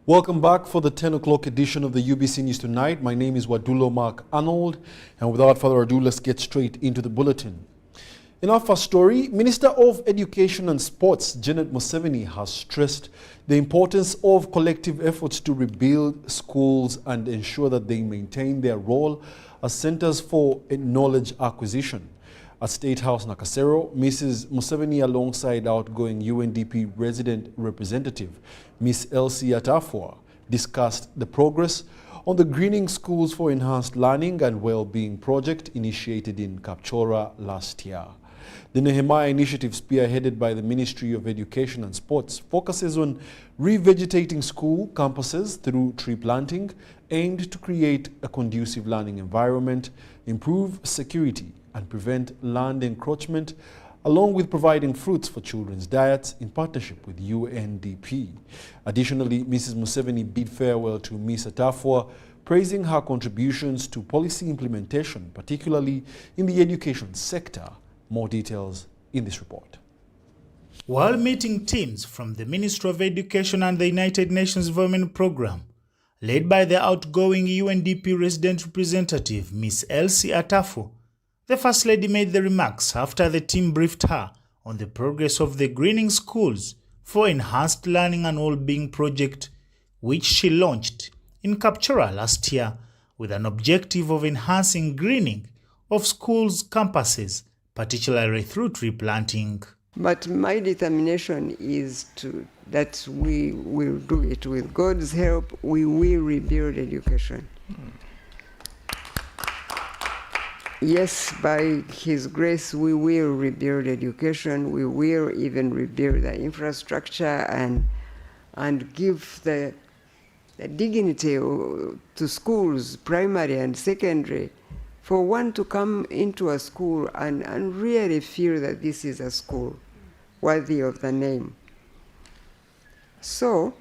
Welcome back for the 10 o'clock edition of the UBC News Tonight. My name is Wadulo Mark Arnold, and without further ado, let's get straight into the bulletin. In our first story, Minister of Education and Sports, Janet Museveni, has stressed the importance of collective efforts to rebuild schools and ensure that they maintain their role as centers for knowledge acquisition. At State House Nakasero, Mrs. Museveni, alongside outgoing UNDP resident representative, Ms. Elsie Atafua, discussed the progress on the Greening Schools for Enhanced Learning and Well-being project initiated in Kapchora last year. The Nehemiah initiative, spearheaded by the Ministry of Education and Sports, focuses on revegetating school campuses through tree planting, aimed to create a conducive learning environment, improve security, and prevent land encroachment, along with providing fruits for children's diets in partnership with UNDP. Additionally, Mrs. Museveni bid farewell to Ms. Atafua, praising her contributions to policy implementation, particularly in the education sector. More details in this report. While meeting teams from the Ministry of Education and the United Nations Development Programme, led by the outgoing UNDP resident representative, Ms. Elsie Atafua, the First Lady made the remarks after the team briefed her on the progress of the Greening Schools for Enhanced Learning and Well-being project, which she launched in Kapchora last year with an objective of enhancing greening of schools' campuses, particularly through tree planting. But my determination is that we will do it. With God's help, we will rebuild education. Yes, by His grace, we will rebuild education. We will even rebuild the infrastructure and give the dignity to schools, primary and secondary, for one to come into a school and really feel that this is a school worthy of the name. So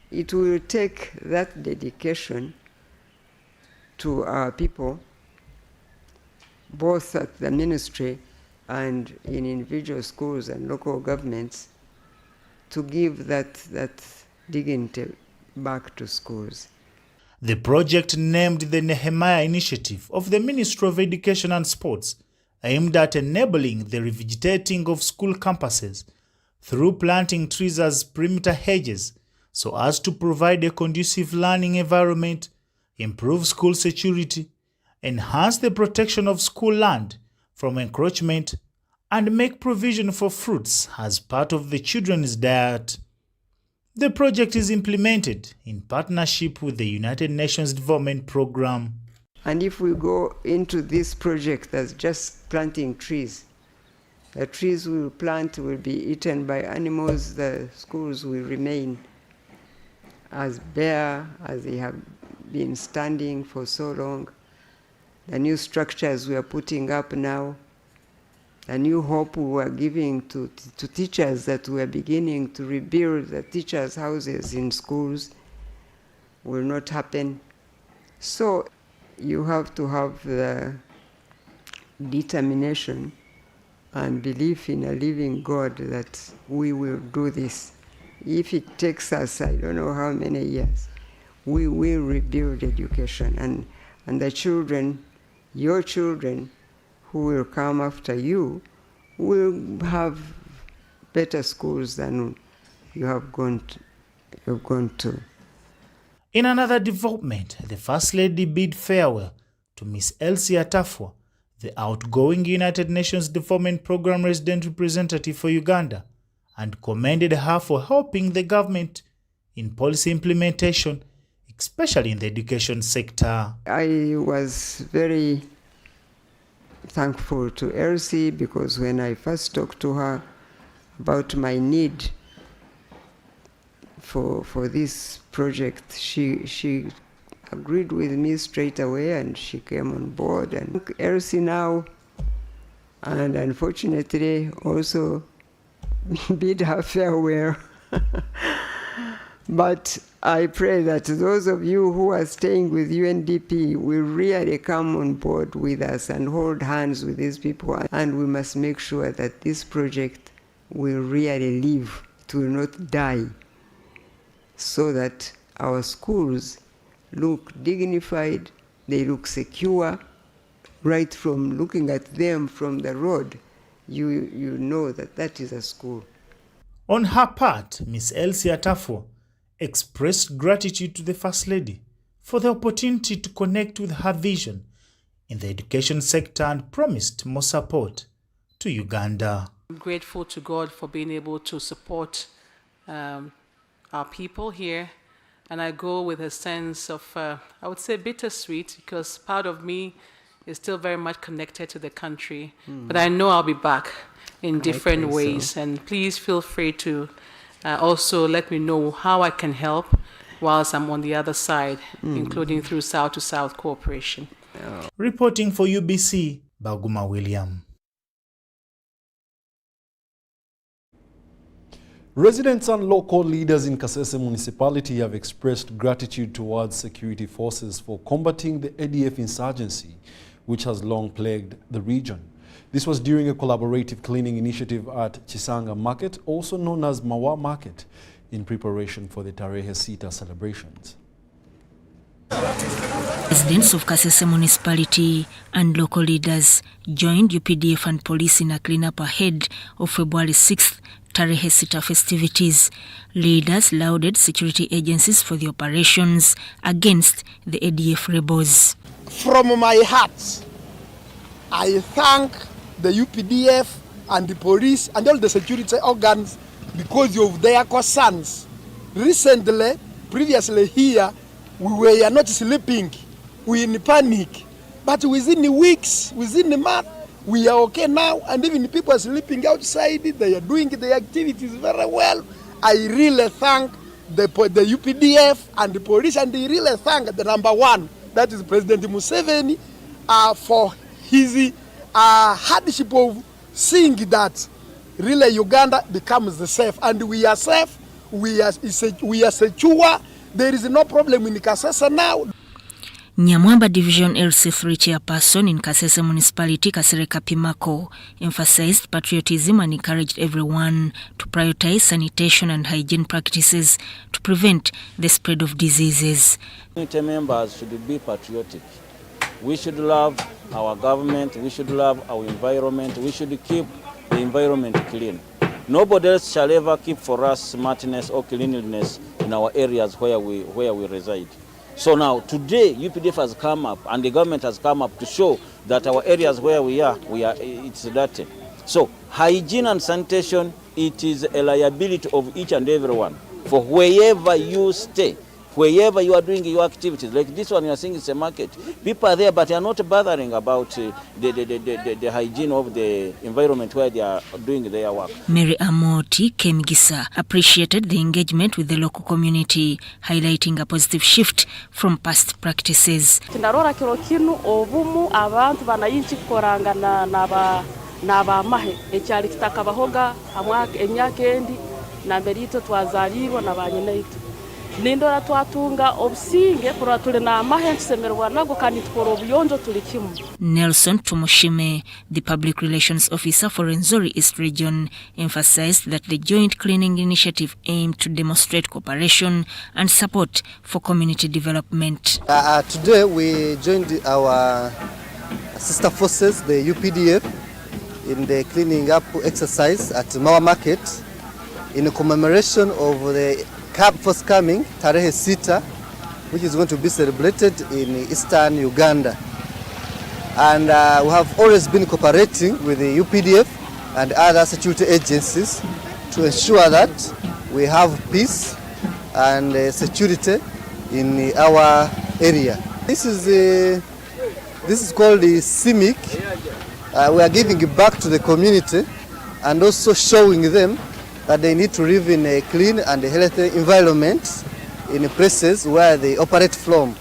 it will take that dedication to our people, both at the ministry and in individual schools and local governments, to give that dignity back to schools. The project, named the Nehemiah Initiative of the Ministry of Education and Sports, aimed at enabling the revegetating of school campuses through planting trees as perimeter hedges so as to provide a conducive learning environment, improve school security, enhance the protection of school land from encroachment, and make provision for fruits as part of the children's diet. The project is implemented in partnership with the United Nations Development Programme. And if we go into this project as just planting trees, the trees we will plant will be eaten by animals, the schools will remain as bare as they have been standing for so long. The new structures we are putting up now, the new hope we are giving to teachers, that we are beginning to rebuild the teachers' houses in schools, will not happen. So you have to have the determination and belief in a living God that we will do this. If it takes us, I don't know how many years, we will rebuild education. And the children, your children, who will come after you, will have better schools than you have gone to. In another development, the First Lady bid farewell to Ms. Elsie Atafua, the outgoing United Nations Development Programme resident representative for Uganda, and commended her for helping the government in policy implementation, especially in the education sector. I was very thankful to Elsie because when I first talked to her about my need for this project, she agreed with me straight away, and she came on board. And Elsie now, and unfortunately also bid her farewell. But I pray that those of you who are staying with UNDP will really come on board with us and hold hands with these people. And we must make sure that this project will really live, it will not die, so that our schools look dignified, they look secure. Right from looking at them from the road, you know that that is a school. On her part, Ms. Elsie Atafo expressed gratitude to the First Lady for the opportunity to connect with her vision in the education sector and promised more support to Uganda. I'm grateful to God for being able to support our people here, and I go with a sense of, I would say, bittersweet, because part of me is still very much connected to the country, but I know I'll be back in different ways, and please feel free to also let me know how I can help whilst I'm on the other side, including through South to South cooperation. Reporting for UBC, Baguma William. Residents and local leaders in Kasese municipality have expressed gratitude towards security forces for combating the ADF insurgency, which has long plagued the region. This was during a collaborative cleaning initiative at Chisanga Market, also known as Mawa Market, in preparation for the Tarehe Sita celebrations. Residents of Kasese municipality and local leaders joined UPDF and police in a cleanup ahead of February 6th Tarehe Sita festivities. Leaders lauded security agencies for the operations against the ADF rebels. From my heart, I thank the UPDF and the police and all the security organs because of their concerns. Recently, previously here, we were not sleeping, we in panic. But within the weeks, within the month, we are okay now, and even people are sleeping outside, they are doing their activities very well. I really thank the UPDF and the police, and I really thank the number one, that is President Museveni, for his hardship of seeing that really Uganda becomes safe, and we are safe, we are secure, there is no problem in Kasese now. Nyamwamba Division LC3 chairperson in Kasese Municipality, Kasereka Pimako, emphasized patriotism and encouraged everyone to prioritize sanitation and hygiene practices to prevent the spread of diseases. Community members should be patriotic. We should love our government, we should love our environment, we should keep the environment clean. Nobody else shall ever keep for us smartness or cleanliness in our areas where we reside. So now, today, UPDF has come up and the government has come up to show that our areas where we are it's dirty. So hygiene and sanitation, it is a liability of each and everyone. For wherever you stay, wherever you are doing your activities, like this one you are seeing, it's a market. People are there, but they are not bothering about the hygiene of the environment where they are doing their work. Mary Amoti Kemgisa appreciated the engagement with the local community, highlighting a positive shift from past practices. Tinarora kiro kinu obumu abantu banayinchi koranga na mahe ekyali kitakabahoga amwaka emyaka endi na mberito twazalirwa na banyeneito. Nindora twatunga obusinge pora tuli na amahe nsemerwa nago kandi tukora obuyonjo tuli kimu. Nelson Tumushime, the public relations officer for Rwenzori East Region, emphasized that the joint cleaning initiative aimed to demonstrate cooperation and support for community development. Today we joined our sister forces, the UPDF, in the cleaning up exercise at Mawa Market in commemoration of the forthcoming Tarehe Sita, which is going to be celebrated in eastern Uganda. And we have always been cooperating with the UPDF and other security agencies to ensure that we have peace and security in our area. This is called the CIMIC. We are giving back to the community and also showing them that they need to live in a clean and healthy environment in places where they operate from.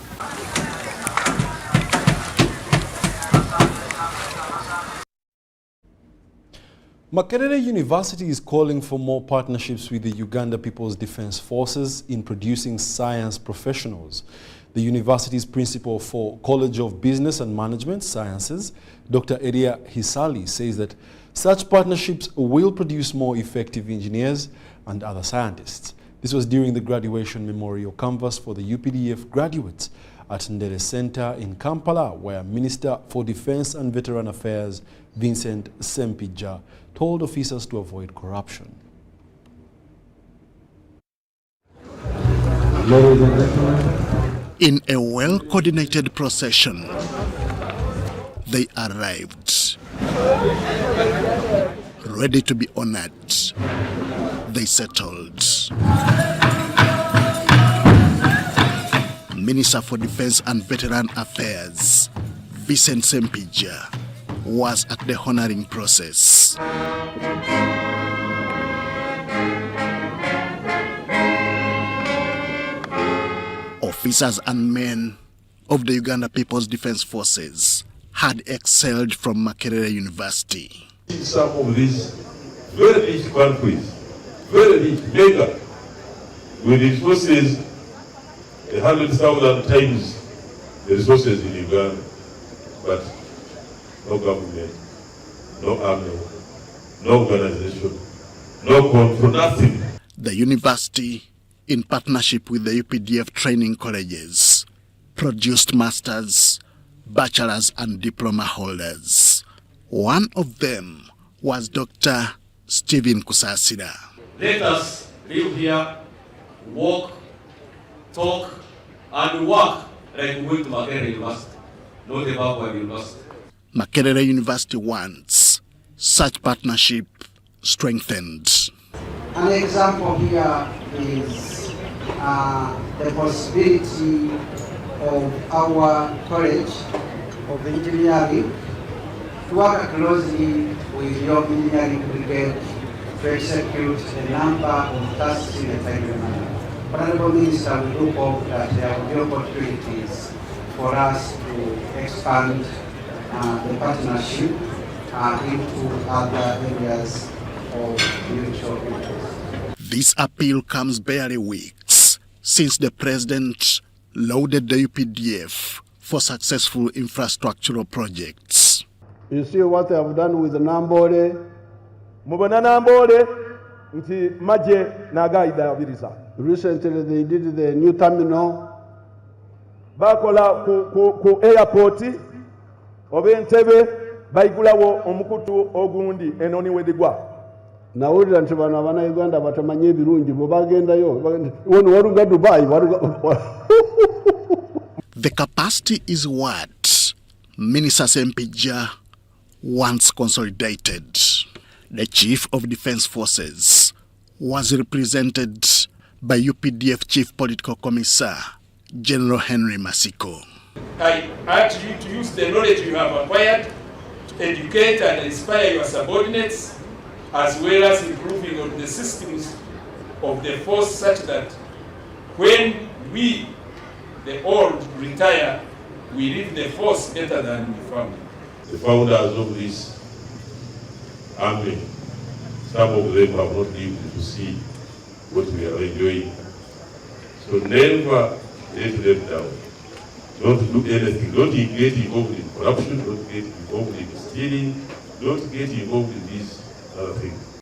Makerere University is calling for more partnerships with the Uganda People's Defence Forces in producing science professionals. The university's principal for College of Business and Management Sciences, Dr. Eria Hisali, says that such partnerships will produce more effective engineers and other scientists. This was during the graduation memorial canvas for the UPDF graduates at Ndere Center in Kampala, where Minister for Defence and Veteran Affairs Vincent Sempija told officers to avoid corruption. In a well-coordinated procession, they arrived. Ready to be honored, they settled. Minister for Defense and Veteran Affairs, Vincent Sempija, was at the honoring process. Officers and men of the Uganda People's Defence Forces had excelled from Makerere University. Some of these very rich countries, very rich, mega, with resources 100,000 times the resources in Uganda, but no government, no army, no organization, no control, nothing. The university, in partnership with the UPDF training colleges, produced masters, bachelors and diploma holders. One of them was Dr. Stephen Kusasira. Let us live here, walk, talk, and work like we went to Makerere University, not a backward university. Makerere University wants such partnership strengthened. An example here is the possibility of our College of Engineering to work closely with your engineering brigade to execute a number of tasks in a timely manner. Honorable Minister, we do hope that there will be opportunities for us to expand the partnership into other areas of mutual interest. This appeal comes barely weeks since the President lauded the UPDF for successful infrastructural projects. You see what they have done with the Nambole? Recently they did the new terminal. Bakola ku airport obentebe baigulawo omukutu ogundi enoni wedigwa. Nawulira nti bano abana Uganda batamanye ebirungi bo bagendayo wano waruga Dubai The capacity is what Minister Sempija wants consolidated. The Chief of Defence Forces was represented by UPDF Chief Political Commissar General Henry Masiko. I urge you to use the knowledge you have acquired to educate and inspire your subordinates, as well as improving on the systems of the force such that when we, the old, retire, we leave the force better than we found. The founders of this army, some of them have not lived to see what we are enjoying. So never let them down. Don't do anything. Don't get involved in corruption. Don't get involved in stealing. Don't get involved in these other things.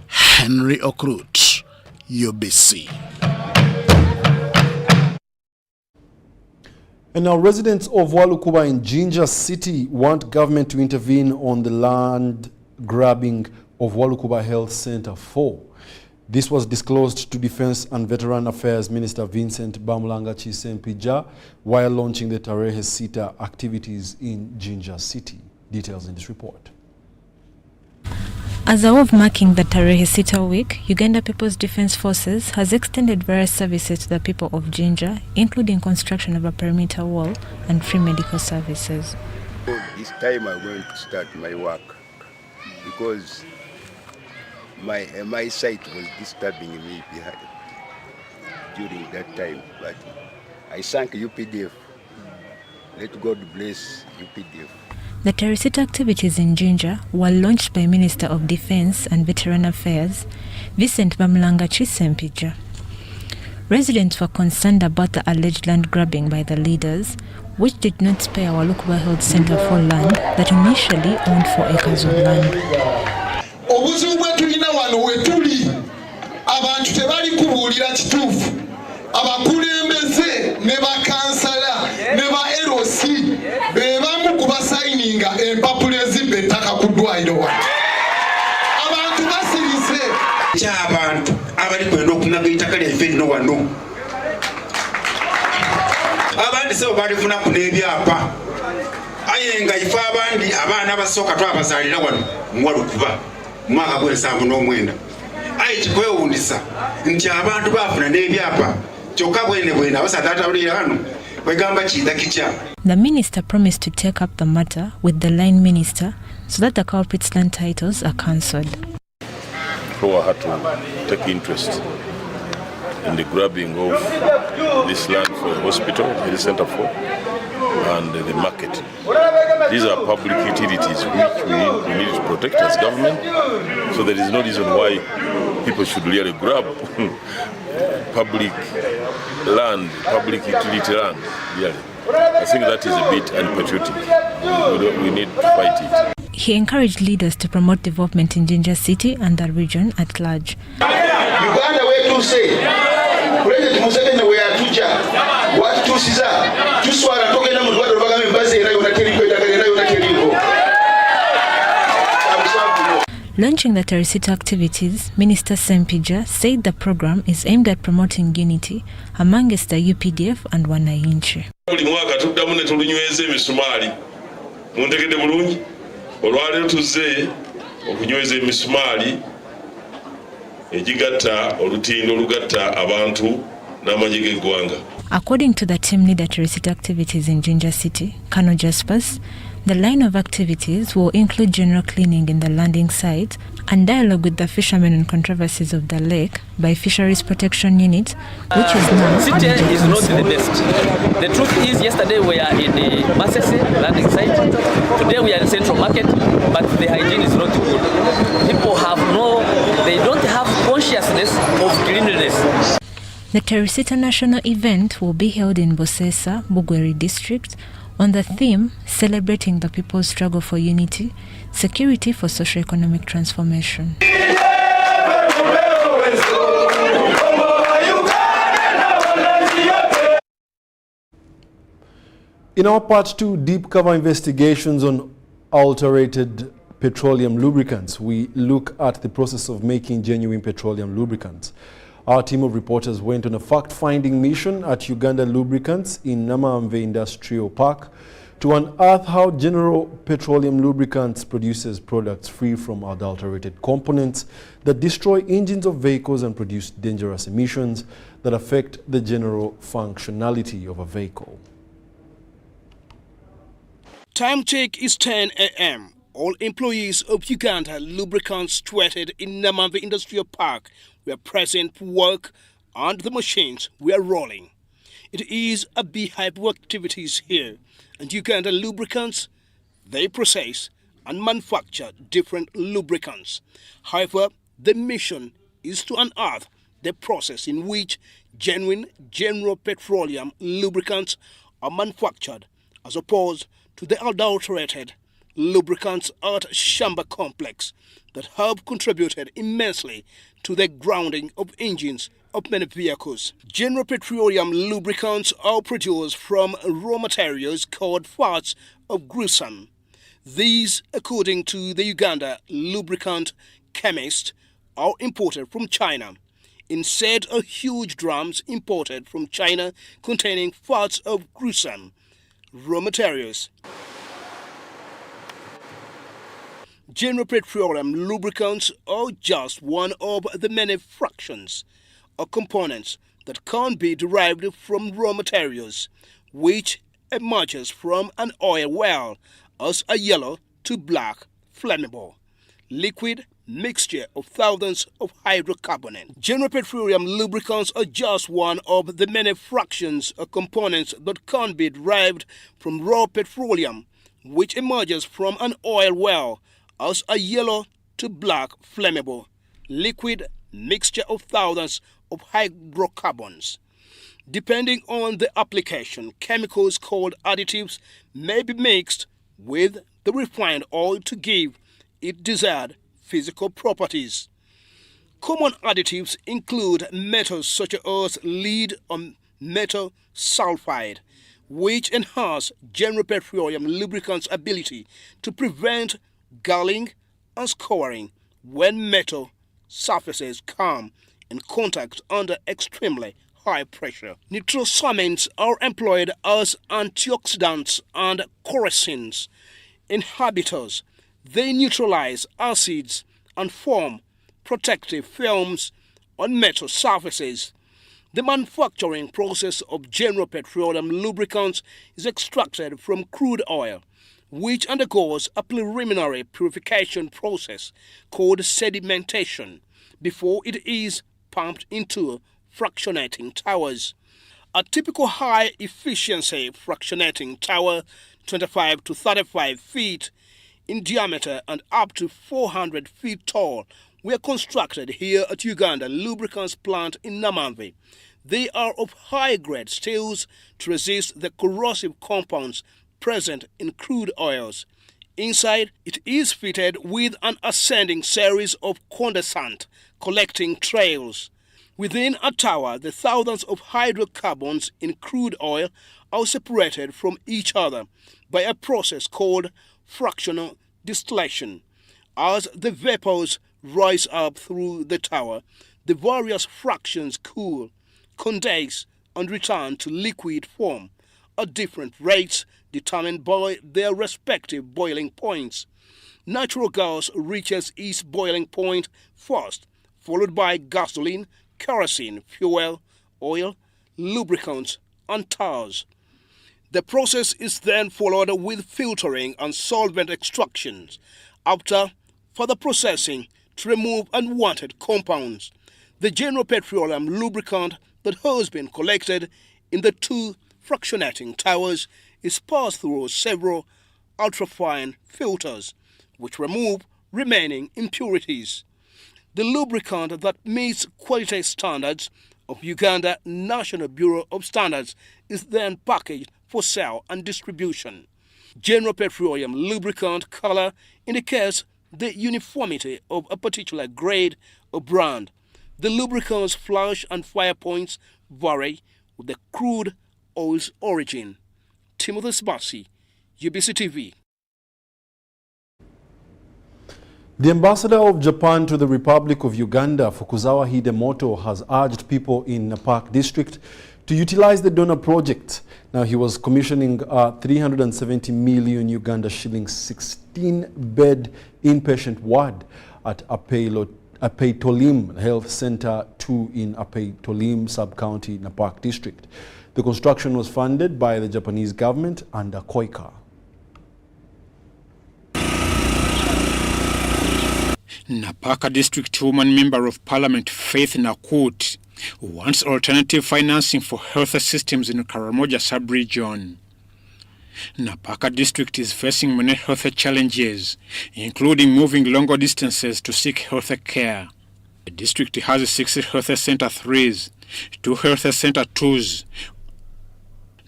Henry Okrut, UBC. And now residents of Walukuba in Jinja City want government to intervene on the land grabbing of Walukuba Health Center 4. This was disclosed to Defense and Veteran Affairs Minister Vincent Bamulangachi Sempija while launching the Tarehe Sita activities in Jinja City. Details in this report. As a way of marking the Tarehe Sita week, Uganda People's Defence Forces has extended various services to the people of Jinja, including construction of a perimeter wall and free medical services. This time I'm going to start my work because my sight was disturbing me during that time, but I thank UPDF. Let God bless UPDF. The Teresita activities in Jinja were launched by Minister of Defence and Veteran Affairs, Vincent Bamulanga Chisempija. Residents were concerned about the alleged land grabbing by the leaders, which did not spare our Lukuba Health Center for land that initially owned 4 acres of land. Obuzibu bwetulina wano wetuli abantu tebali kubuulira kituufu abakulembeze ne bakansala ne ba LOC be bamu ku basayininga empapula ezibba ettaka ku ddwaliro wano abantu basirise ky'abantu abali kwenda okunaga ettaka lyaffe lino wano abandi sebo balifuna ku n'ebyapa aye nga ife abandi abaana abasooka twabazaalira wano muwalukuba mwaka gw'79 aye kikwewundisa nti abantu bafuna n'ebyapa kyokka bwene abasatatabulira hano kwegamba kiyita kikya. The minister promised to take up the matter with the line minister so that the culprits' land titles are cancelled. Proa had to take interest in the grabbing of this land for a hospital, the center for, and the market. These are public utilities which we need to protect as government, so there is no reason why people should really grab public land, public utility land. Really. I think that is a bit unpatriotic. We need to fight it. He encouraged leaders to promote development in Jinja City and the region at large. Uganda wetuse President Museveni we atuja watusiza tuswala togenda mu Rwanda bagame mbaze era yona teriko era yona teriko. Launching the Teresita activities, Minister Sempija said the program is aimed at promoting unity amongst the UPDF and wananchi. Buli mwaka tuddamu ne tulunyweza emisumali muntegedde bulungi olwaleero tuzze okunyweza emisumali egigatta olutindo olugatta abantu n'amagye g'eggwanga. According to the team leader Teresita activities in Jinja City, Kano Jaspers, the line of activities will include general cleaning in the landing site and dialogue with the fishermen on controversies of the lake by Fisheries Protection Unit, which is now City is not the best. The truth is, yesterday we are in the Masese landing site. Today we are in Central Market, but the hygiene is not good. People they don't have consciousness of cleanliness. The Teresita National event will be held in Bosesa, Bugweri district, on the theme celebrating the people's struggle for unity, security for socio-economic transformation. In our part 2 deep cover investigations on adulterated petroleum lubricants, we look at the process of making genuine petroleum lubricants. Our team of reporters went on a fact-finding mission at Uganda Lubricants in Namamve Industrial Park to unearth how General Petroleum Lubricants produces products free from adulterated components that destroy engines of vehicles and produce dangerous emissions that affect the general functionality of a vehicle. Time check is 10 a.m. All employees of Uganda Lubricants situated in Namamve Industrial Park were present for work and the machines were rolling. It is a beehive of activities here, and Uganda Lubricants, they process and manufacture different lubricants. However, the mission is to unearth the process in which genuine General Petroleum lubricants are manufactured as opposed to the adulterated lubricants at Shamba complex that have contributed immensely to the grounding of engines of many vehicles. General Petroleum lubricants are produced from raw materials called fats of gruesome. These, according to the Uganda lubricant chemist, are imported from China. Instead of huge drums imported from China containing fats of gruesome raw materials. General Petroleum lubricants are just one of the many fractions or components that can be derived from raw materials, which emerges from an oil well as a yellow to black flammable liquid mixture of thousands of hydrocarbonate. General Petroleum lubricants are just one of the many fractions or components that can be derived from raw petroleum, which emerges from an oil well as a yellow to black flammable liquid mixture of thousands of hydrocarbons. Depending on the application, chemicals called additives may be mixed with the refined oil to give it desired physical properties. Common additives include metals such as lead or metal sulfide, which enhance General Petroleum lubricants' ability to prevent galling and scouring when metal surfaces come in contact under extremely high pressure. Nitrosamines are employed as antioxidants and coresins inhibitors. They neutralize acids and form protective films on metal surfaces. The manufacturing process of General Petroleum lubricants is extracted from crude oil, which undergoes a preliminary purification process called sedimentation before it is pumped into fractionating towers. A typical high-efficiency fractionating tower, 25 to 35 feet in diameter and up to 400 feet tall, were constructed here at Uganda Lubricants Plant in Namanvi. They are of high-grade steels to resist the corrosive compounds present in crude oils. Inside, it is fitted with an ascending series of condensate collecting trails. Within a tower, the thousands of hydrocarbons in crude oil are separated from each other by a process called fractional distillation. As the vapors rise up through the tower, the various fractions cool, condense, and return to liquid form at different rates determined by their respective boiling points. Natural gas reaches its boiling point first, followed by gasoline, kerosene, fuel, oil, lubricants, and tars. The process is then followed with filtering and solvent extractions, after further processing to remove unwanted compounds. The General Petroleum lubricant that has been collected in the two fractionating towers is passed through several ultrafine filters, which remove remaining impurities. The lubricant that meets quality standards of Uganda National Bureau of Standards is then packaged for sale and distribution. General Petroleum lubricant color indicates the uniformity of a particular grade or brand. The lubricant's flash and fire points vary with the crude oil's origin. Timothy Sbasi, UBC TV. The ambassador of Japan to the Republic of Uganda, Fukuzawa Hidemoto, has urged people in Napak district to utilize the donor project. Now, he was commissioning a 370 million Uganda shillings 16-bed inpatient ward at Petroleum Health Center 2 in Petroleum Sub-County, Napak district. The construction was funded by the Japanese government under KOICA. Napaka District Woman Member of Parliament Faith Nakut wants alternative financing for health systems in Karamoja sub-region. Napaka District is facing many health challenges, including moving longer distances to seek health care. The district has 6 health center 3s, 2 health center 2s.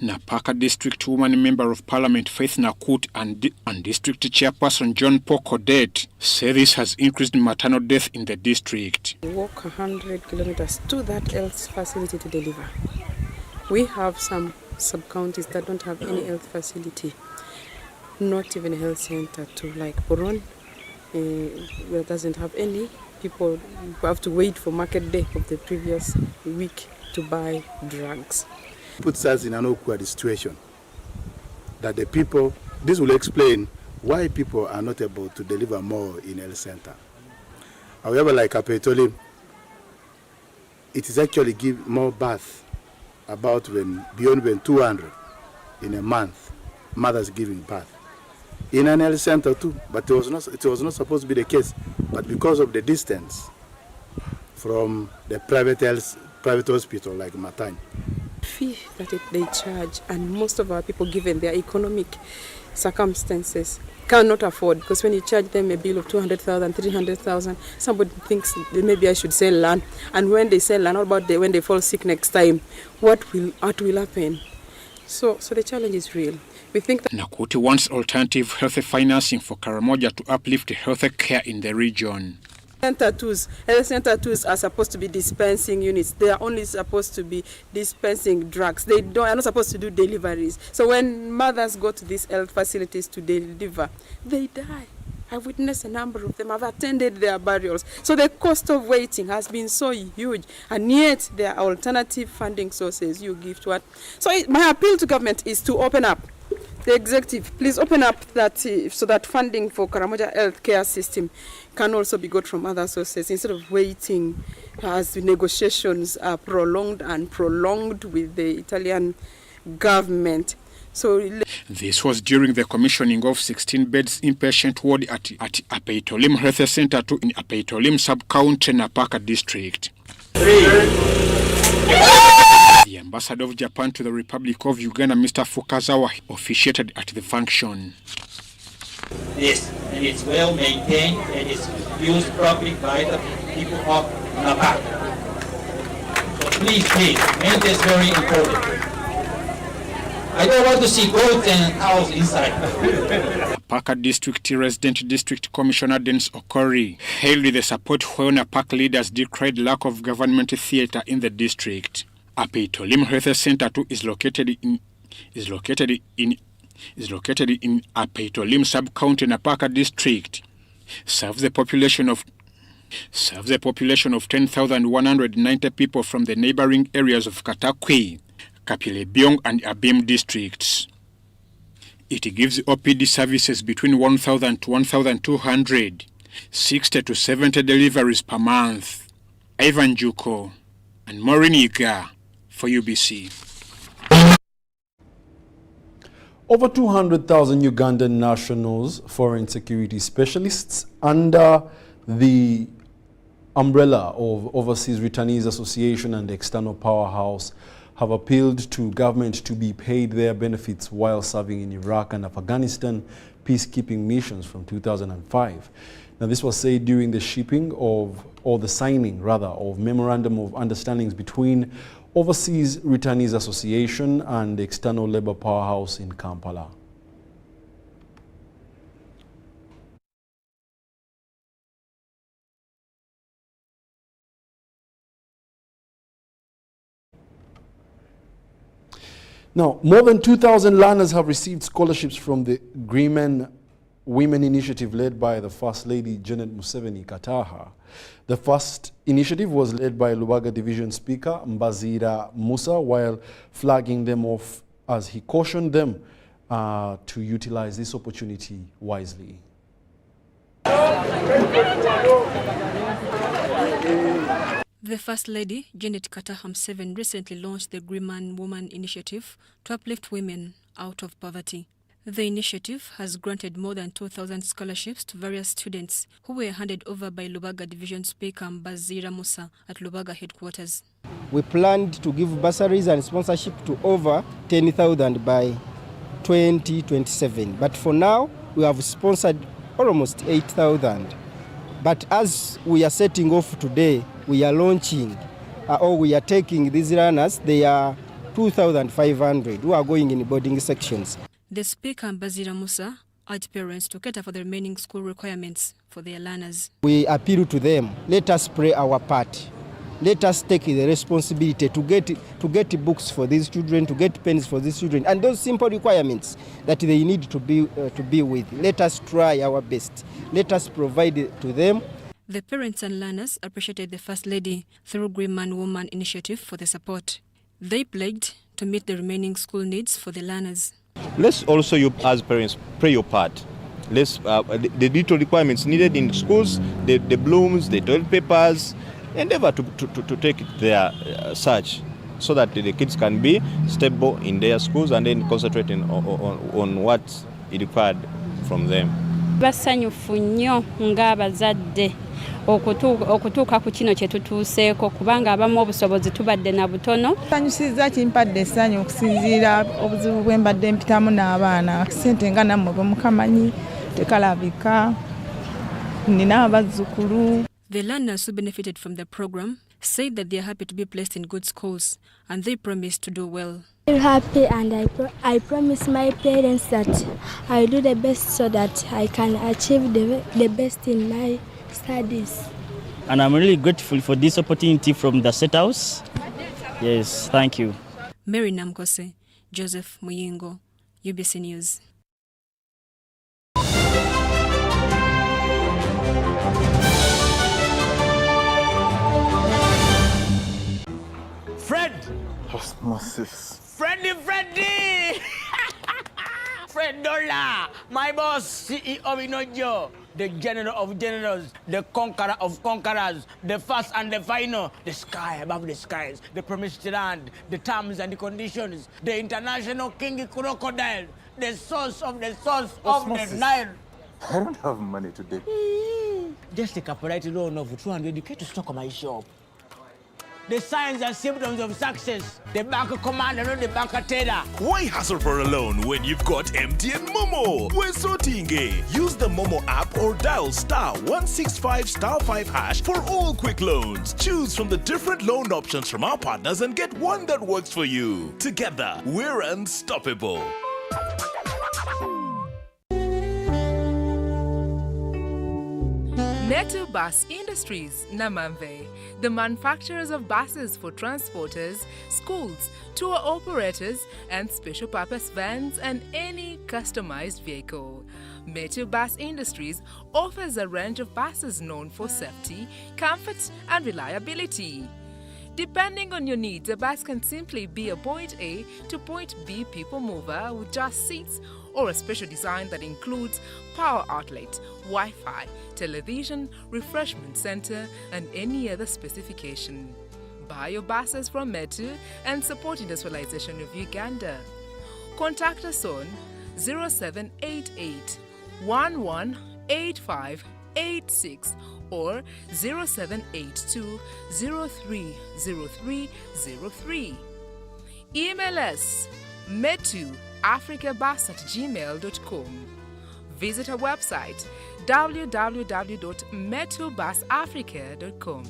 Napaka District Woman Member of Parliament Faith Nakut and District Chairperson John Pokodet say this has increased maternal death in the district. We walk 100 kilometers to that health facility to deliver. We have some sub-counties that don't have any health facility, not even a health center too, like Boron, where it doesn't have any. People have to wait for market day of the previous week to buy drugs. Puts us in an awkward situation that the people, this will explain why people are not able to deliver more in health center. However, like a Petroleum, it is actually give more birth about beyond 200 in a month, mothers giving birth. In an health center too, but it was not supposed to be the case, but because of the distance from the private hospital like Matany fee that they charge, and most of our people, given their economic circumstances, cannot afford, because when you charge them a bill of 200,000, 300,000, somebody thinks that maybe I should sell land, and when they sell land, what about when they fall sick next time? What will happen? So the challenge is real. We think that Nakuti wants alternative health financing for Karamoja to uplift health care in the region. health center twos are supposed to be dispensing units. They are only supposed to be dispensing drugs. They are not supposed to do deliveries. So when mothers go to these health facilities to deliver, they die. I've witnessed a number of them. I've attended their burials. So the cost of waiting has been so huge, and yet there are alternative funding sources you give to it. So my appeal to government is to open up. The executive, please open up that so that funding for Karamoja health care system can also be got from other sources instead of waiting as the negotiations are prolonged with the Italian government. So this was during the commissioning of 16 beds inpatient ward at Petroleum Health Center in Petroleum sub-county Napaka district. The ambassador of Japan to the Republic of Uganda, Mr. Fukazawa, officiated at the function. Yes, and it's well maintained and it's used properly by the people of Napaka. So please, maintenance is very important. I don't want to see goats and cows inside. Napaka District Resident District Commissioner Dennis Okori hailed the support when Napaka leaders decried lack of government theatre in the district. Petroleum Health Center 2 is located in Petroleum sub-county Napaka district. Serves the population of 10,190 people from the neighboring areas of Katakwi, Kapilebyong and Abim districts. It gives OPD services between 1,000 to 1,200, 60 to 70 deliveries per month. Ivan Juko and Maureen Iga for UBC. Over 200,000 Ugandan nationals, foreign security specialists, under the umbrella of Overseas Returnees Association and the External Powerhouse, have appealed to government to be paid their benefits while serving in Iraq and Afghanistan peacekeeping missions from 2005. Now, this was said during the signing of Memorandum of Understandings between Overseas Returnees Association and the External Labour Powerhouse in Kampala. Now, more than 2,000 learners have received scholarships from the Agreement Women Initiative led by the First Lady Janet Museveni Kataha. The first initiative was led by Lubaga Division Speaker Mbazira Musa, while flagging them off as he cautioned them to utilize this opportunity wisely. The First Lady, Janet Kataha Museveni, recently launched the Agreement Women Initiative to uplift women out of poverty. The initiative has granted more than 2,000 scholarships to various students who were handed over by Lubaga Division Speaker Mbazira Musa at Lubaga headquarters. We planned to give bursaries and sponsorship to over 10,000 by 2027. But for now, we have sponsored almost 8,000. But as we are setting off today, we are launching, or we are taking these learners. They are 2,500 who are going in boarding sections. The Speaker, Mbazira Musa, urged parents to cater for the remaining school requirements for their learners. We appeal to them, let us play our part. Let us take the responsibility to get books for these children, to get pens for these children, and those simple requirements that they need to be with. Let us try our best. Let us provide it to them. The parents and learners appreciated the First Lady through Agreement Women Initiative for the support. They pledged to meet the remaining school needs for the learners. Let's also, you as parents, play your part. Let's the little requirements needed in schools, the blooms, the toilet papers, endeavor to take it there such so that the kids can be stable in their schools and then concentrating on what is required from them. Basanyufu nnyo ng'abazadde okutuuka ku kino kye tutuuseeko kubanga abamu obusobozi tubadde na butono. Sanyusizza kimpadde essanyu okusinziira obuzibu bwe mbadde mpitamu n'abaana. Ssente nga nammwe bwe mukamanyi tekalabika. Nina abazzukulu. The learners who benefited from the program said that they are happy to be placed in good schools and they promise to do well. I'm happy and I promise my parents that I'll do the best so that I can achieve the best in my studies. And I'm really grateful for this opportunity from the State House. Yes, thank you. Mary Namkose, Joseph Muyingo, UBC News. Fred! Osmosis. Freddy! Fred Dollar, my boss, CEO Inojo, the general of generals, the conqueror of conquerors, the first and the final, the sky above the skies, the promised land, the terms and the conditions, the international king crocodile, the source of the Osmosis. Nile. I don't have money today. Just take a polite loan of 200k to stock my shop. The signs and symptoms of success. The bank commander, not the bank teller. Why hassle for a loan when you've got MTN Momo? We're sorting. Use the Momo app or dial *165*5# for all quick loans. Choose from the different loan options from our partners and get one that works for you. Together, we're unstoppable. Metu Bus Industries, Namamve, the manufacturers of buses for transporters, schools, tour operators, and special purpose vans and any customized vehicle. Metu Bus Industries offers a range of buses known for safety, comfort, and reliability. Depending on your needs, a bus can simply be a point A to point B people mover with just seats, or a special design that includes power outlet, Wi-Fi, television, refreshment center, and any other specification. Buy your buses from Metu and support industrialization of Uganda. Contact us on 0788 118586 or 0782 030303. Email us metuafricabus@gmail.com. Visit our website www.metubusafrica.com.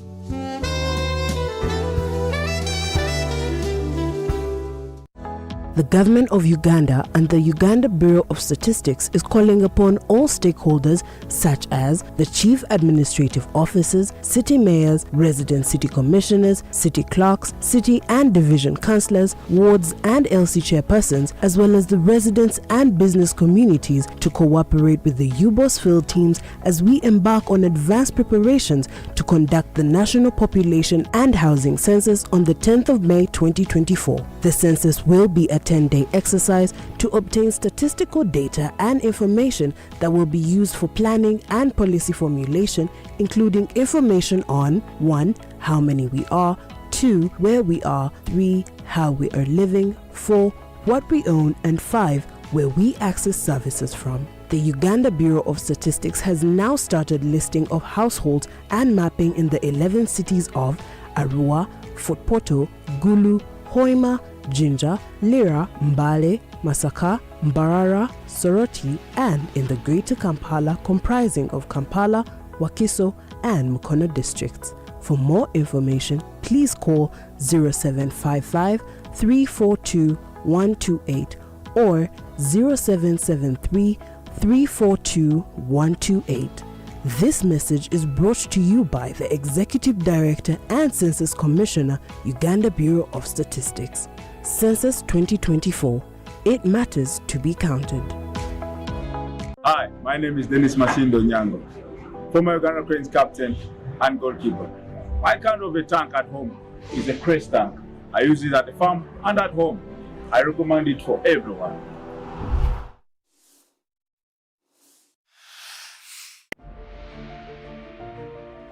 The government of Uganda and the Uganda Bureau of Statistics is calling upon all stakeholders such as the chief administrative officers, city mayors, resident city commissioners, city clerks, city and division councillors, wards and LC chairpersons, as well as the residents and business communities to cooperate with the UBOS field teams as we embark on advanced preparations to conduct the National Population and Housing Census on the 10th of May 2024. The census will be a 10-day exercise to obtain statistical data and information that will be used for planning and policy formulation, including information on 1. How many we are, 2. Where we are, 3. How we are living, 4. What we own, and 5. Where we access services from. The Uganda Bureau of Statistics has now started listing of households and mapping in the 11 cities of Arua, Fort Portal, Gulu, Hoima, Jinja, Lira, Mbale, Masaka, Mbarara, Soroti, and in the Greater Kampala comprising of Kampala, Wakiso, and Mukono districts. For more information, please call 0755 342 128 or 0773 342 128. This message is brought to you by the Executive Director and Census Commissioner, Uganda Bureau of Statistics. Census 2024. It matters to be counted. Hi, my name is Dennis Masindo Nyango, former Uganda Cranes captain and goalkeeper. My kind of a tank at home is a Crest tank. I use it at the farm and at home. I recommend it for everyone.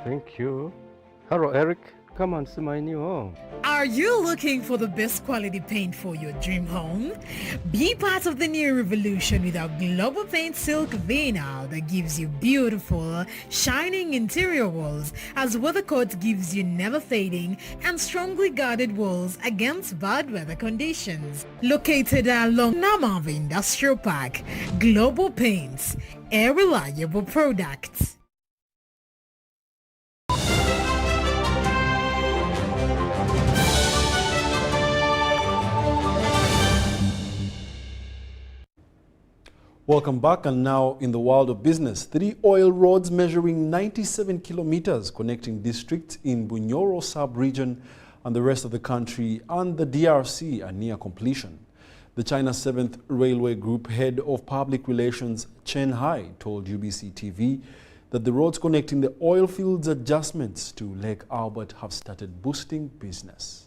Thank you. Hello, Eric. Come and see my new home. Are you looking for the best quality paint for your dream home? Be part of the new revolution with our Global Paint Silk Vinyl that gives you beautiful, shining interior walls, as WeatherCoat gives you never fading and strongly guarded walls against bad weather conditions. Located along Namave Industrial Park, Global Paints, a reliable product. Welcome back, and now in the world of business, 3 oil roads measuring 97 kilometers connecting districts in Bunyoro sub-region and the rest of the country and the DRC are near completion. The China 7th Railway Group head of public relations Chen Hai told UBC TV that the roads connecting the oil fields adjustments to Lake Albert have started boosting business.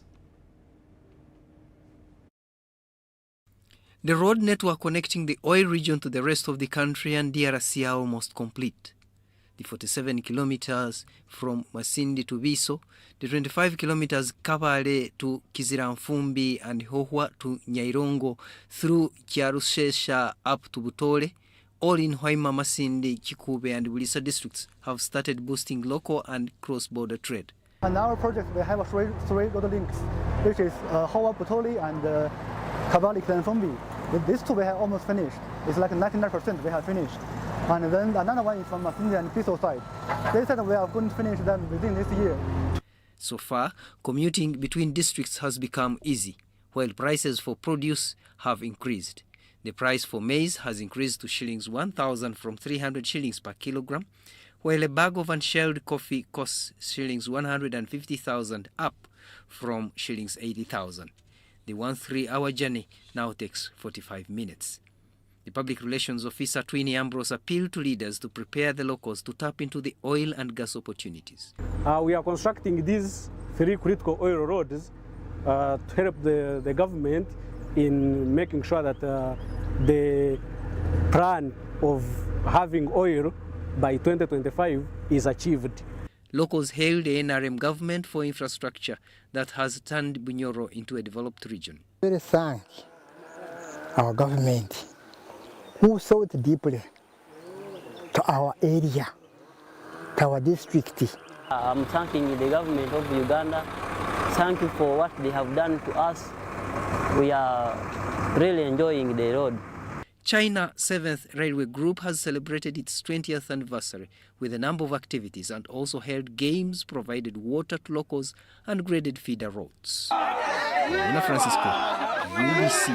The road network connecting the oil region to the rest of the country and DRC are almost complete. The 47 kilometers from Masindi to Biso, the 25 kilometers Kabale to Kiziramfumbi and Hohwa to Nyairongo through Kiarushesha up to Butole, all in Hoima, Masindi, Kikube and Bulisa districts have started boosting local and cross-border trade. On our project, we have three road links, which is Hohwa, Butole and Kabale, Kiziramfumbi. These two we have almost finished. It's like 99% we have finished. And then another one is from Masindi and Biso side. They said we are going to finish them within this year. So far, commuting between districts has become easy, while prices for produce have increased. The price for maize has increased to shillings 1,000 from 300 shillings per kilogram, while a bag of unshelled coffee costs shillings 150,000, up from shillings 80,000. The 3-hour journey now takes 45 minutes. The public relations officer Twini Ambrose appealed to leaders to prepare the locals to tap into the oil and gas opportunities. We are constructing these 3 critical oil roads to help the government in making sure that the plan of having oil by 2025 is achieved. Locals hailed the NRM government for infrastructure that has turned Bunyoro into a developed region. Very thank our government who thought deeply to our area, to our district. I'm thanking the government of Uganda. Thank you for what they have done to us. We are really enjoying the road. China 7th Railway Group has celebrated its 20th anniversary with a number of activities and also held games, provided water to locals and graded feeder roads. Una Francisco, UBC.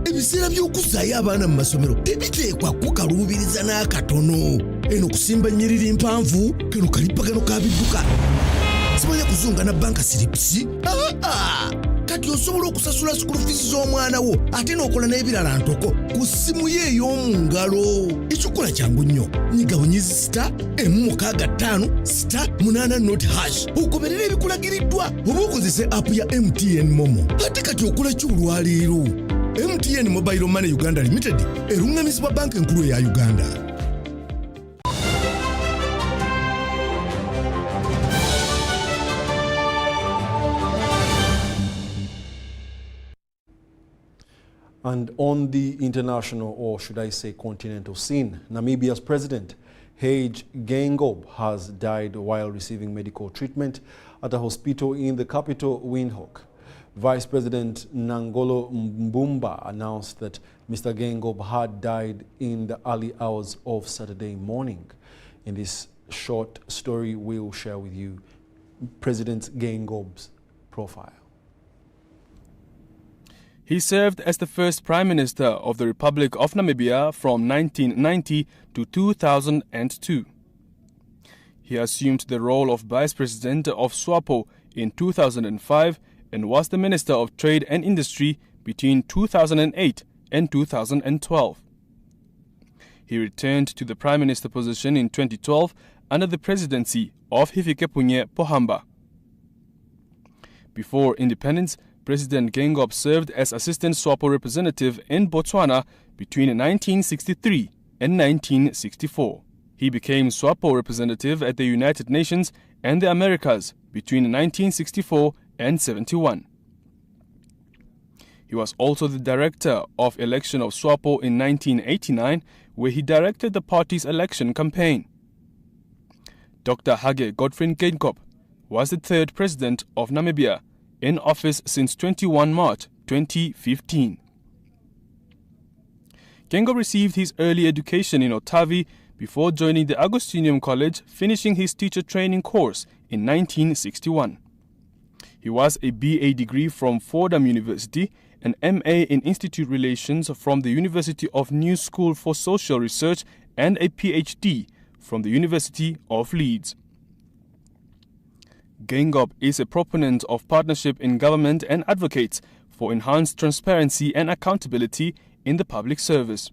Ebiseera by'okuzaayo abaana mu masomero tebiteekwa kukaluubiriza n'akatono. Eno kusimba nnyiriri mpanvu, kano kalipagano ka bidduka. Simanya kuzunga na banka siripsi. Kati osobola okusasula school fees z'omwana wo ate n'okola n'ebirala ntoko ku ssimu ye ey'omu ngalo. Ekikola kyangu nnyo. Nyiga bunyizi *185*8 ogoberera ebikulagiriddwa oba okozese app ya MTN Momo. Ate kati okola ki olwaleero? MTN Mobile Money Uganda Limited erungamizibwa banka enkulu eya Uganda. And on the international, or should I say continental scene, Namibia's president, Hage Geingob, has died while receiving medical treatment at a hospital in the capital, Windhoek. Vice President Nangolo Mbumba announced that Mr. Geingob had died in the early hours of Saturday morning. In this short story, we'll share with you President Geingob's profile. He served as the first Prime Minister of the Republic of Namibia from 1990 to 2002. He assumed the role of Vice President of SWAPO in 2005 and was the Minister of Trade and Industry between 2008 and 2012. He returned to the Prime Minister position in 2012 under the presidency of Hifikepunye Pohamba. Before independence, President Geingob served as Assistant SWAPO representative in Botswana between 1963 and 1964. He became SWAPO representative at the United Nations and the Americas between 1964 and 71. He was also the director of election of SWAPO in 1989, where he directed the party's election campaign. Dr. Hage Godfrey Geingob was the third president of Namibia, in office since 21 March 2015. Geingob received his early education in Otavi before joining the Augustinium College, finishing his teacher training course in 1961. He was a BA degree from Fordham University, an MA in Institute Relations from the University of New School for Social Research, and a PhD from the University of Leeds. Geingob is a proponent of partnership in government and advocates for enhanced transparency and accountability in the public service.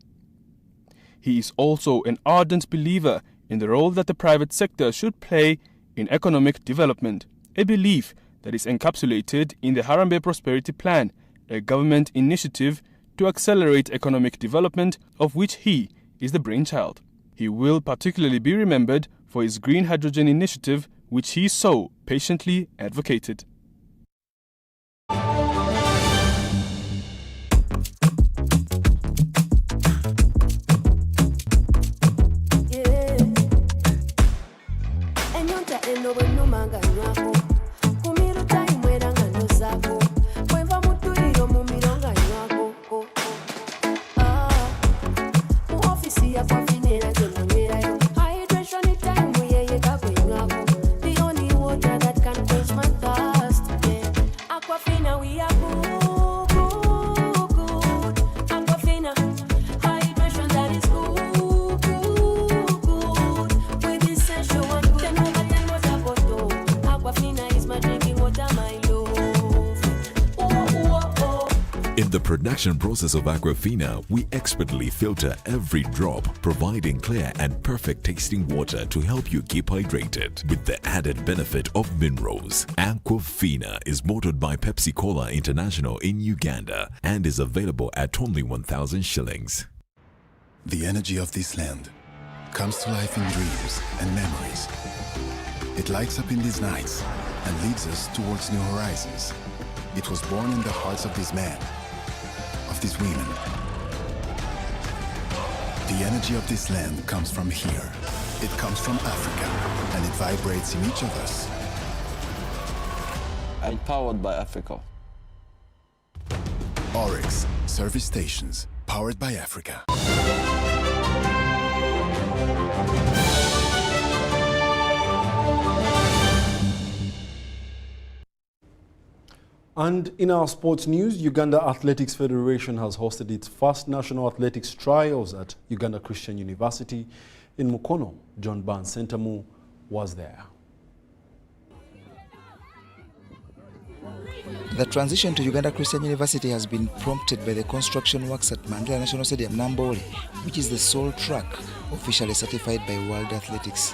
He is also an ardent believer in the role that the private sector should play in economic development, a belief that is encapsulated in the Harambee Prosperity Plan, a government initiative to accelerate economic development of which he is the brainchild. He will particularly be remembered for his green hydrogen initiative, which he so patiently advocated. In the production process of Aquafina, we expertly filter every drop, providing clear and perfect tasting water to help you keep hydrated with the added benefit of minerals. Aquafina is bottled by Pepsi Cola International in Uganda and is available at only 1,000 shillings. The energy of this land comes to life in dreams and memories. It lights up in these nights and leads us towards new horizons. It was born in the hearts of these men, of these women. The energy of this land comes from here. It comes from Africa, and it vibrates in each of us. Empowered by Africa. Oryx service stations, powered by Africa. And in our sports news, Uganda Athletics Federation has hosted its first national athletics trials at Uganda Christian University in Mukono. John Barnes Sentamu was there. The transition to Uganda Christian University has been prompted by the construction works at Mandela National Stadium, Nambole, which is the sole track officially certified by World Athletics.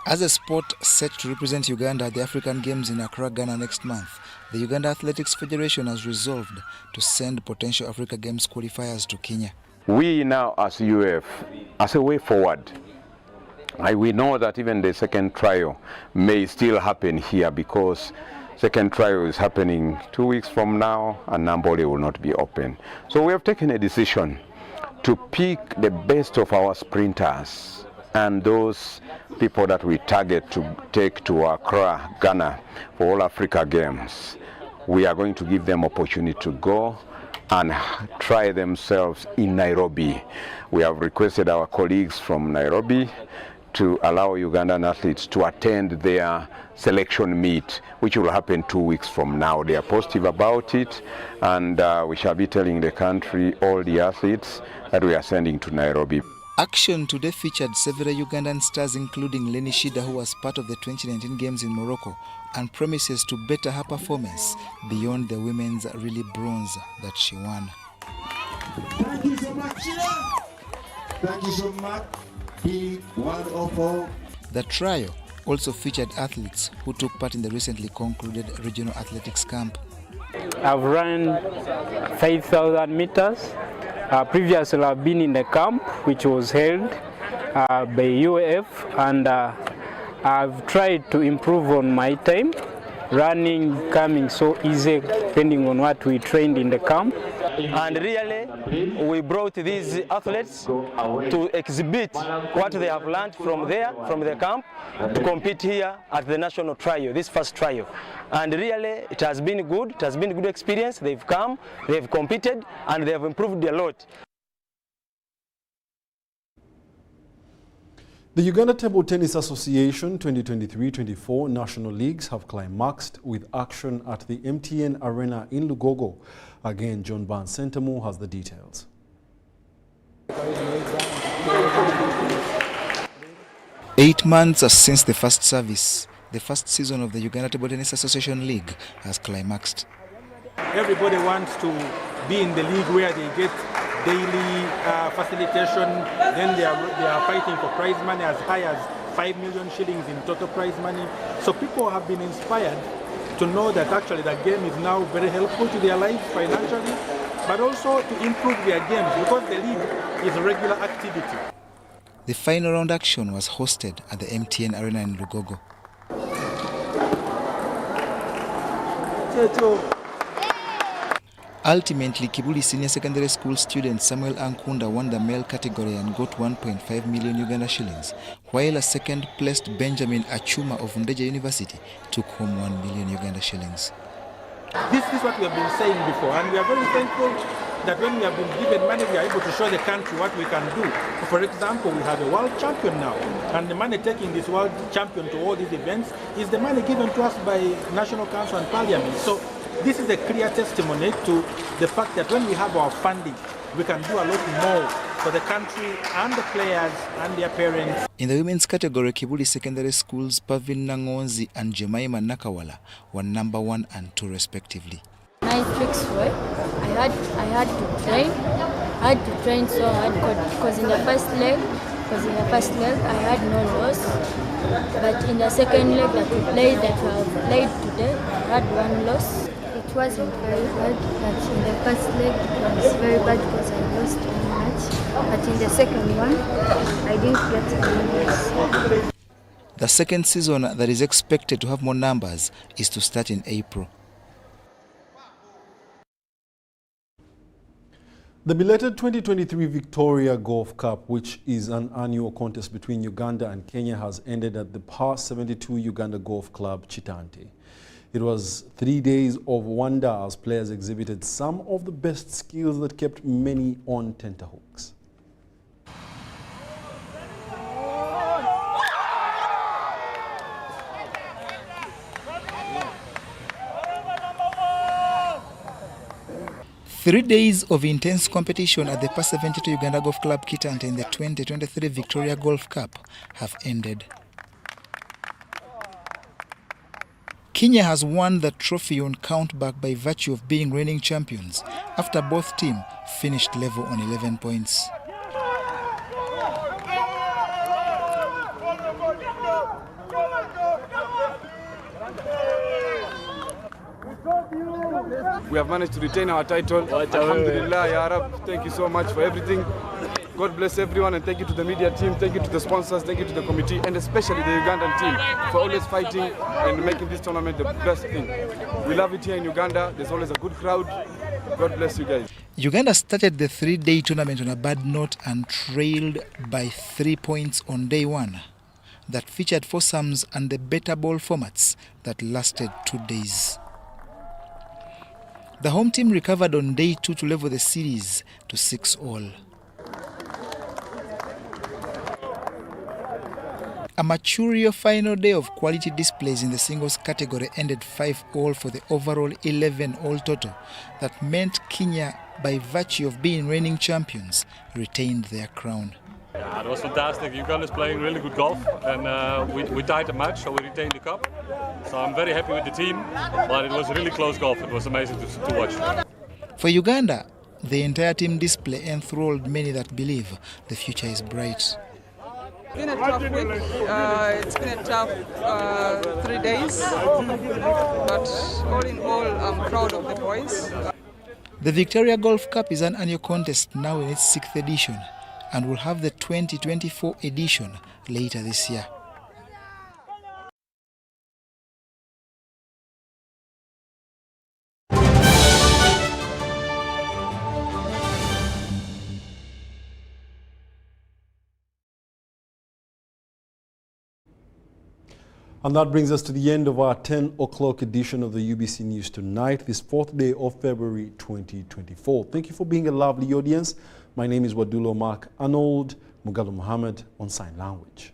As a sport set to represent Uganda at the African Games in Accra, Ghana next month, the Uganda Athletics Federation has resolved to send potential Africa Games qualifiers to Kenya. We now as UF, as a way forward, we know that even the second trial may still happen here because second trial is happening 2 weeks from now and Nambole will not be open. So we have taken a decision to pick the best of our sprinters and those people that we target to take to Accra, Ghana for all Africa Games. We are going to give them opportunity to go and try themselves in Nairobi. We have requested our colleagues from Nairobi to allow Ugandan athletes to attend their selection meet, which will happen 2 weeks from now. They are positive about it, and we shall be telling the country, all the athletes, that we are sending to Nairobi. Action today featured several Ugandan stars, including Leni Shida, who was part of the 2019 Games in Morocco, and promises to better her performance beyond the women's relay bronze that she won. Thank you so much. Thank you so much. Be wonderful. The trial also featured athletes who took part in the recently concluded regional athletics camp. I've run 5,000 meters. Previously, I've been in the camp, which was held by UAF, and I've tried to improve on my time. Running coming so easy depending on what we trained in the camp. And really, we brought these athletes to exhibit what they have learned from the camp, to compete here at the national trial, this first trial. And really, it has been good. It has been a good experience. They've come, they've competed, and they have improved a lot. The Uganda Table Tennis Association 2023-24 National Leagues have climaxed with action at the MTN Arena in Lugogo. Again, John Barnes Sentamo has the details. 8 months since the first service, the first season of the Uganda Table Tennis Association League has climaxed. Everybody wants to be in the league where they get daily facilitation, then they are fighting for prize money as high as 5 million shillings in total prize money. So people have been inspired to know that actually the game is now very helpful to their lives financially, but also to improve their games because the league is a regular activity. The final round action was hosted at the MTN Arena in Lugogo. Ultimately, Kibuli Senior Secondary School student Samuel Ankunda won the male category and got 1.5 million Uganda shillings, while a second-placed Benjamin Achuma of Ndeje University took home 1 million Uganda shillings. This is what we have been saying before, and we are very thankful that when we have been given money, we are able to show the country what we can do. For example, we have a world champion now, and the money taking this world champion to all these events is the money given to us by National Council and Parliament. So this is a clear testimony to the fact that when we have our funding, we can do a lot more for the country and the players and their parents. In the women's category, Kibuli Secondary School's Pavin Nangonzi and Jemaima Nakawala were number 1 and 2 respectively. Nice tricks were, I had to train so hard because in the first leg I had no loss, but in the second leg that we played today, I had 1 loss. It wasn't very bad, but in the first leg it was very bad because I lost one match, but in the second one I didn't get any loss. The second season that is expected to have more numbers is to start in April. The belated 2023 Victoria Golf Cup, which is an annual contest between Uganda and Kenya, has ended at the Par 72 Uganda Golf Club, Chitante. It was 3 days of wonder as players exhibited some of the best skills that kept many on tenterhooks. Three days of intense competition at the Par 72 Uganda Golf Club Kitante in the 2023 Victoria Golf Cup have ended. Kenya has won the trophy on countback by virtue of being reigning champions after both teams finished level on 11 points. We have managed to retain our title. Alhamdulillah, Ya Rab, thank you so much for everything. God bless everyone, and thank you to the media team, thank you to the sponsors, thank you to the committee, and especially the Ugandan team for always fighting and making this tournament the best thing. We love it here in Uganda. There's always a good crowd. God bless you guys. Uganda started the 3-day tournament on a bad note and trailed by 3 points on day 1. That featured foursomes and the better ball formats that lasted 2 days. The home team recovered on day 2 to level the series to 6-all. A mature final day of quality displays in the singles category ended 5-all for the overall 11-all total. That meant Kenya, by virtue of being reigning champions, retained their crown. Yeah, it was fantastic. Uganda's playing really good golf, and we tied the match, so we retained the cup. So I'm very happy with the team, but it was really close golf. It was amazing to watch. For Uganda, the entire team display enthralled many that believe the future is bright. been a tough week. It's been a tough 3 days, but all in all, I'm proud of the boys. The Victoria Golf Cup is an annual contest now in its 6th edition and will have the 2024 edition later this year. And that brings us to the end of our 10 o'clock edition of the UBC News Tonight, this 4th day of February 2024. Thank you for being a lovely audience. My name is Wadulo Mark Arnold, Mugalo Muhammad on Sign Language.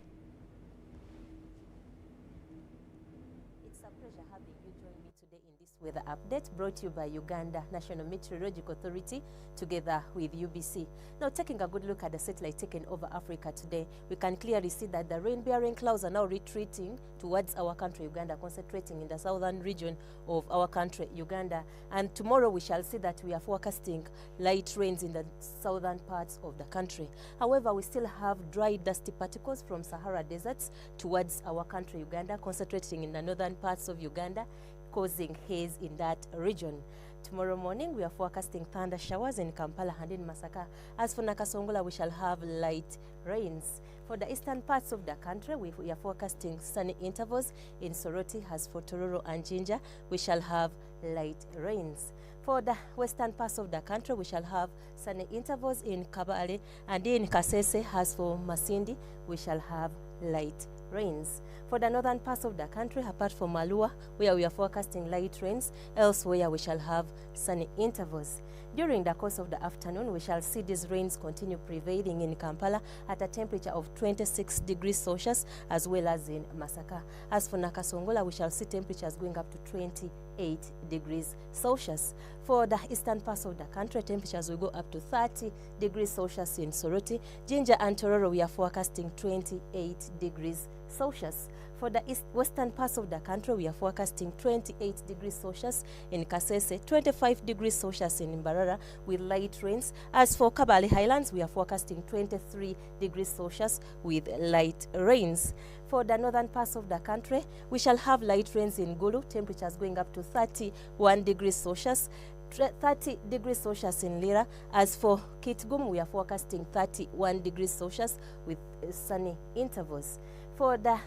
It's a pleasure having you join me today in this weather update brought to you by Uganda National Meteorological Authority together with UBC. Now, taking a good look at the satellite taken over Africa today, we can clearly see that the rain-bearing clouds are now retreating towards our country, Uganda, concentrating in the southern region of our country, Uganda. And tomorrow we shall see that we are forecasting light rains in the southern parts of the country. However, we still have dry, dusty particles from Sahara deserts towards our country, Uganda, concentrating in the northern parts of Uganda, causing haze in that region. Tomorrow morning, we are forecasting thunder showers in Kampala and in Masaka. As for Nakasongola, we shall have light rains. For the eastern parts of the country, we are forecasting sunny intervals in Soroti. As for Tororo and Jinja, we shall have light rains. For the western parts of the country, we shall have sunny intervals in Kabale, and in Kasese. As for Masindi, we shall have light rains. For the northern parts of the country, apart from Malua, where we are forecasting light rains, elsewhere we shall have sunny intervals. During the course of the afternoon, we shall see these rains continue prevailing in Kampala at a temperature of 26 degrees Celsius, as well as in Masaka. As for Nakasongola, we shall see temperatures going up to 28 degrees Celsius. For the eastern parts of the country, temperatures will go up to 30 degrees Celsius in Soroti. Jinja and Tororo, we are forecasting 28 degrees Celsius. For the western parts of the country, we are forecasting 28 degrees Celsius in Kasese, 25 degrees Celsius in Mbarara with light rains. As for Kabale Highlands, we are forecasting 23 degrees Celsius with light rains. For the northern parts of the country, we shall have light rains in Gulu, temperatures going up to 31 degrees Celsius. 30 degrees Celsius in Lira. As for Kitgum, we are forecasting 31 degrees Celsius with sunny intervals. For the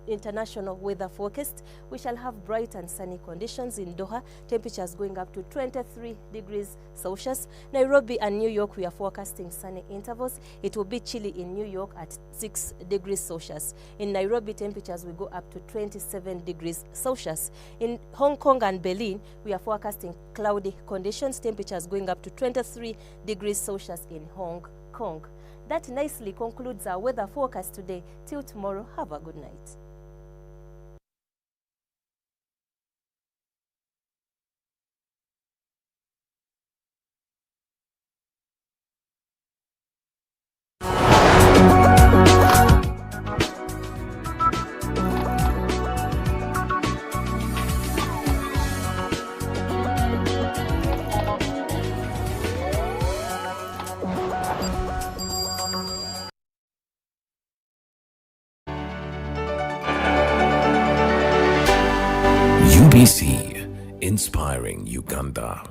international weather forecast, we shall have bright and sunny conditions in Doha, temperatures going up to 23 degrees Celsius. Nairobi and New York, we are forecasting sunny intervals. It will be chilly in New York at 6 degrees Celsius. In Nairobi, temperatures will go up to 27 degrees Celsius. In Hong Kong and Berlin, we are forecasting cloudy conditions, temperatures going up to 23 degrees Celsius in Hong Kong. That nicely concludes our weather forecast today. Till tomorrow, have a good night. UBC, inspiring Uganda.